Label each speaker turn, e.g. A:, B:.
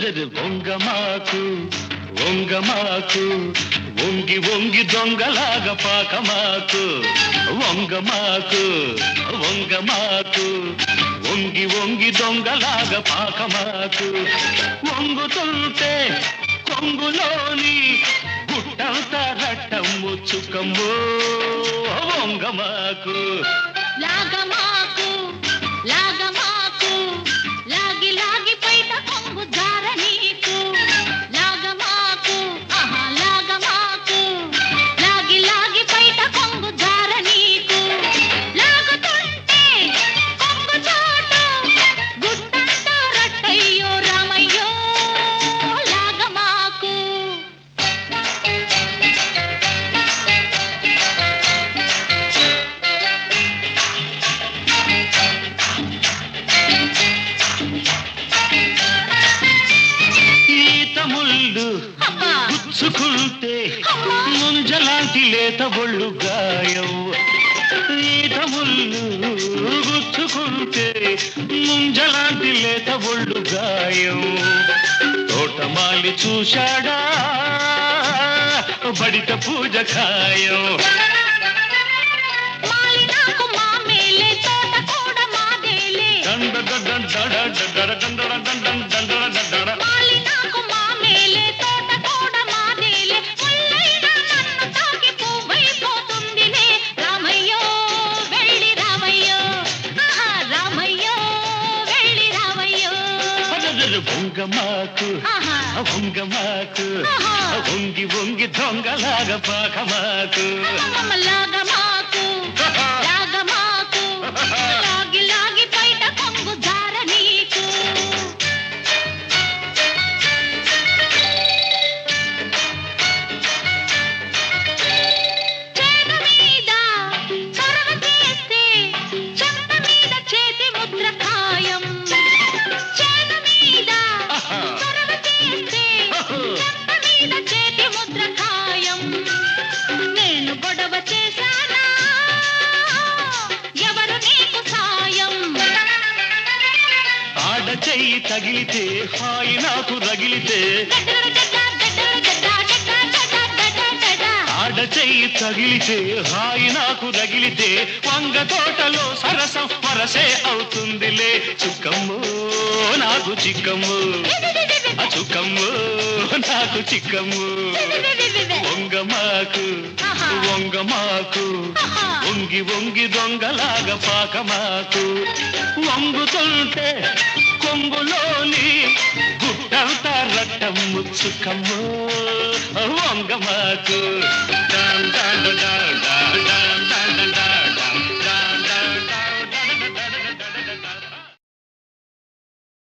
A: వంగమాకు వంగమాకు వంగి వంగి దొంగలాగా పాకమాకు వంగమాకు వంగమాకు వంగి వంగి దొంగలాగా పాకమాకు వంగుతుంటే కొంగులోని గుట్టంత రట్టము చుకము వంగమాకు
B: లాగమాకు లాగమాకు లాగి లాగి పైట కొంగు జార నీకు లాగమాకు ఆహా లాగమాకు లాగి లాగి పైట కొంగు జార నీకు లాగుతుంటే కొంగు చోటు గుట్టంతా రట్టయ్యో రామయ్యో లాగమాకు
A: గుచ్చుకుంటే ముంజలాంటి లేత ఒళ్ళు గాయం ఈత ముళ్ళు గుచ్చుకుంటే ముంజలాంటి లేత ఒళ్ళు గాయం తోటమాలి చూశాడా బడిత పూజ ఖాయం
B: మాలినాకు మామేలే తోట కూడా మాదేలే మాలినాకు మామేలే తోట కూడా మాదేలే ముల్లైన నన్ను తాకి పువ్వైపోతుందిలే రామయ్యో వెళ్ళి రామయ్యో ఆహా రామయ్యో వెళ్ళి రామయ్యో
A: వంగమాకు
B: ఆహా
A: వంగమాకు వంగి వంగి దొంగలాగా పాకమాకు
B: లాగమాకు లాగమాకు లాగి లాగి పైట కొంగు జార నీకు చేను మీద చొరవ చేస్తే చెంప మీద చేతి ముద్ర ఖాయం చేను మీద చొరవ చేస్తే చెంప మీద చేతి ముద్ర ఖాయం నేను గొడవ చేశానా ఎవరు నీకు సాయం
A: ఆడ చెయ్యి తగిలితే హాయి నాకు రగిలితే ఆడ చెయ్యి తగిలితే హాయి నాకు రగిలితే వంగ తోటలో సరసం వరసే అవుతుందిలే చుక్కమ్ము నాకు చిక్కమ్ము చుక్కమ్ము నాకు చిక్కమ్ము వంగమాకు వంగమాకు వంగి వంగి దొంగలాగా పాకమాకు వంగుతుంటే కొంగులోని గుట్టంతా రట్టము చుక్కమ్ము వంగమాకు